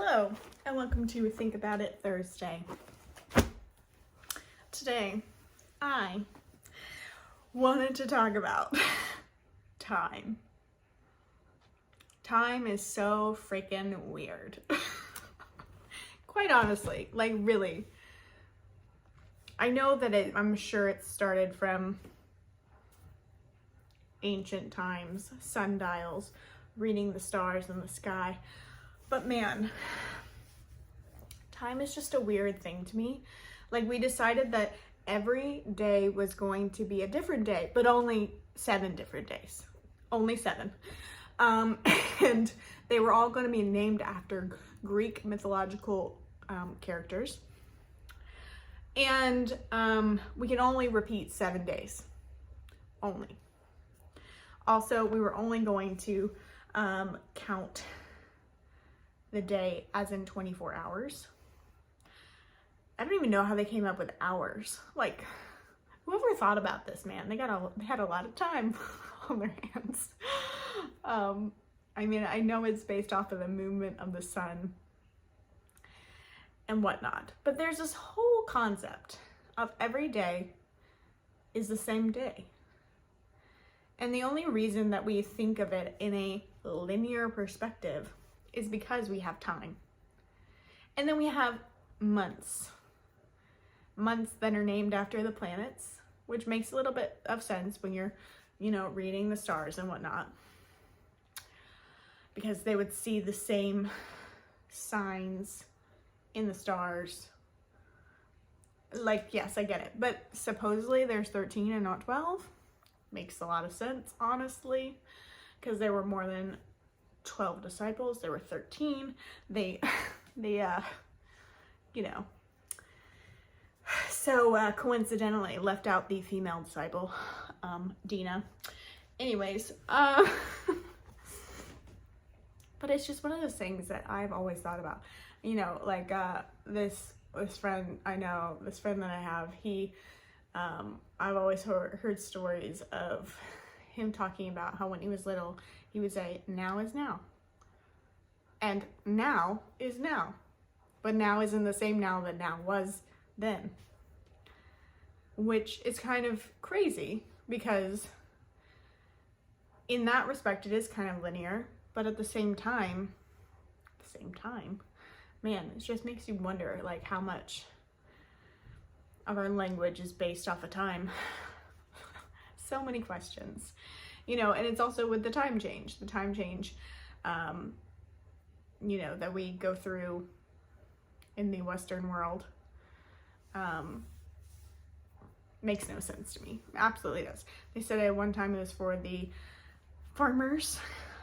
Hello, and welcome to Think About It Thursday. Today, I wanted to talk about time. Time is so freaking weird. Quite honestly, like really. I know that I'm sure it started from ancient times, sundials, reading the stars in the sky. But man, time is just a weird thing to me. Like, we decided that every day was going to be a different day, but only 7 different days. Only 7. And they were all going to be named after Greek mythological characters. And we can only repeat 7 days. Only. Also, we were only going to count the day as in 24 hours. I don't even know how they came up with hours. Like, whoever thought about this, man, they had a lot of time on their hands. I mean, I know it's based off of the movement of the sun and whatnot, but there's this whole concept of every day is the same day. And the only reason that we think of it in a linear perspective is because we have time. And then we have months. Months that are named after the planets, which makes a little bit of sense when you're, reading the stars and whatnot. Because they would see the same signs in the stars. Like, yes, I get it. But supposedly there's 13 and not 12. Makes a lot of sense, honestly. Because there were more than 12 disciples. There were 13. They so coincidentally left out the female disciple, Dina. Anyways, but it's just one of those things that I've always thought about. This friend that I have, I've always heard stories of him talking about how when he was little, he would say, now is now. And now is now. But now isn't the same now that now was then. Which is kind of crazy because in that respect, it is kind of linear. But at the same time, man, it just makes you wonder, like, how much of our language is based off of time. So many questions, and it's also with the time change, that we go through in the Western world, makes no sense to me. Absolutely does. They said at one time it was for the farmers,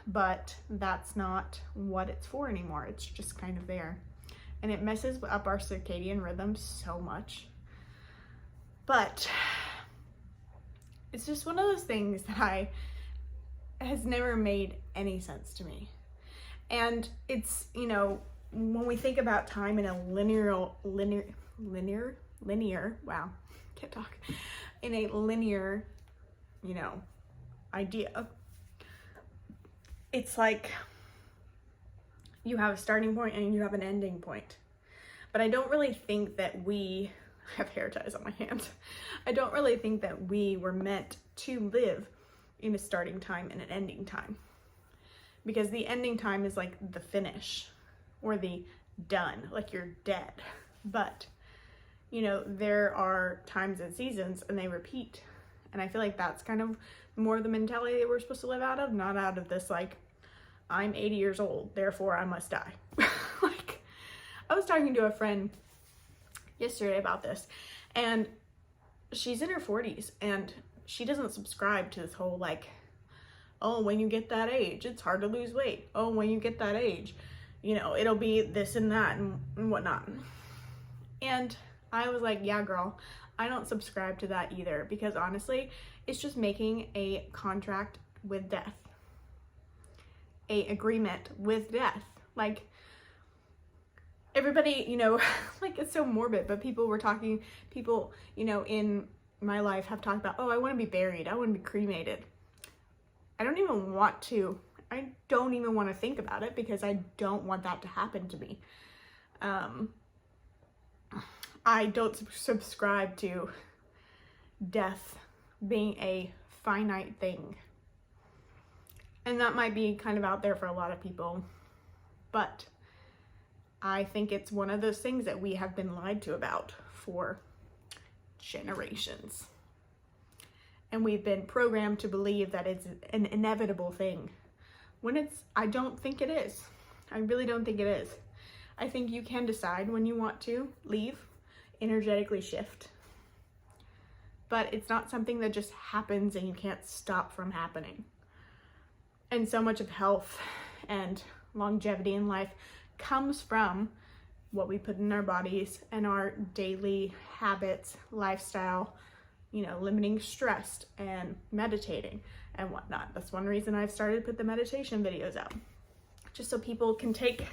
but that's not what it's for anymore. It's just kind of there, and it messes up our circadian rhythm so much. But it's just one of those things that has never made any sense to me. And it's, when we think about time in a linear, wow, can't talk, in a linear, idea, it's like you have a starting point and you have an ending point. But I don't really think that I have hair ties on my hand. I don't really think that we were meant to live in a starting time and an ending time. Because the ending time is like the finish or the done, like you're dead. But, there are times and seasons and they repeat. And I feel like that's kind of more the mentality that we're supposed to live out of, not out of this, like, I'm 80 years old, therefore I must die. Like, I was talking to a friend yesterday about this, and she's in her 40s, and she doesn't subscribe to this whole, like, oh, when you get that age, it's hard to lose weight. Oh, when you get that age, it'll be this and that and whatnot. And I was like, yeah, girl, I don't subscribe to that either, because honestly, it's just making a contract with death. A agreement with death. Like, everybody, like, it's so morbid, but people, in my life have talked about, oh, I want to be buried. I want to be cremated. I don't even want to I don't even want to think about it because I don't want that to happen to me. I don't subscribe to death being a finite thing. And that might be kind of out there for a lot of people, but I think it's one of those things that we have been lied to about for generations. And we've been programmed to believe that it's an inevitable thing, when I don't think it is. I really don't think it is. I think you can decide when you want to leave, energetically shift, but it's not something that just happens and you can't stop from happening. And so much of health and longevity in life comes from what we put in our bodies and our daily habits, lifestyle, limiting stress and meditating and whatnot. That's one reason I've started to put the meditation videos out, just so people can take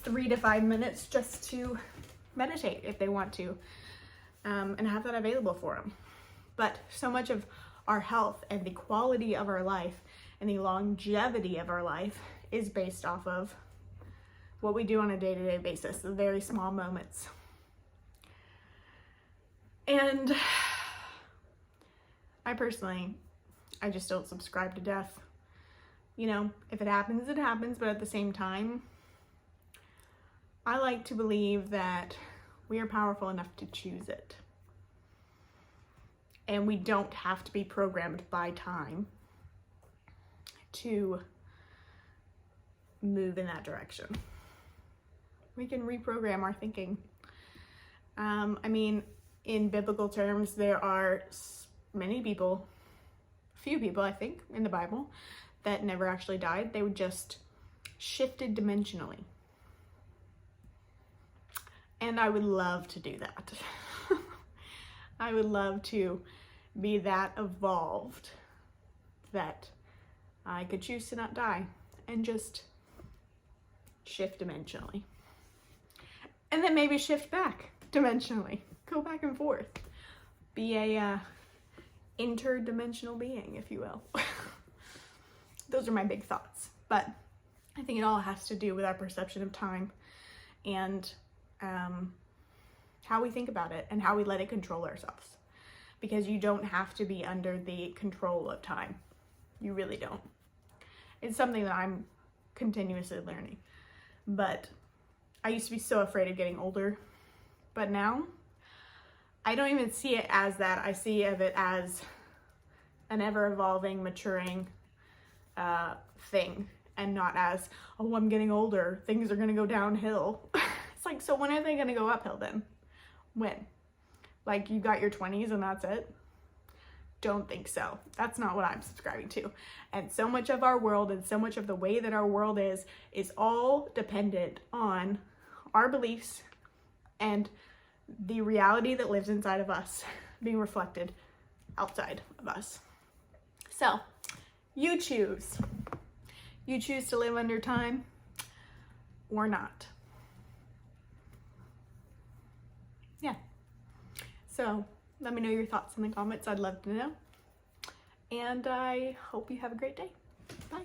3 to 5 minutes just to meditate if they want to, and have that available for them. But so much of our health and the quality of our life and the longevity of our life is based off of what we do on a day-to-day basis, the very small moments. And I just don't subscribe to death. If it happens, it happens, but at the same time, I like to believe that we are powerful enough to choose it. And we don't have to be programmed by time to move in that direction. We can reprogram our thinking. In biblical terms, there are few people, I think, in the Bible that never actually died. They were just shifted dimensionally. And I would love to do that. I would love to be that evolved that I could choose to not die and just shift dimensionally. And then maybe shift back dimensionally. Go back and forth. Be a interdimensional being, if you will. Those are my big thoughts. But I think it all has to do with our perception of time and how we think about it and how we let it control ourselves. Because you don't have to be under the control of time. You really don't. It's something that I'm continuously learning. But I used to be so afraid of getting older. But now, I don't even see it as that. I see it as an ever-evolving, maturing thing. And not as, oh, I'm getting older. Things are going to go downhill. It's like, so when are they going to go uphill then? When? Like, you got your 20s and that's it? Don't think so. That's not what I'm subscribing to. And so much of our world and so much of the way that our world is all dependent on our beliefs and the reality that lives inside of us being reflected outside of us. So, you choose. You choose to live under time or not. Yeah. So, let me know your thoughts in the comments. I'd love to know. And I hope you have a great day. Bye.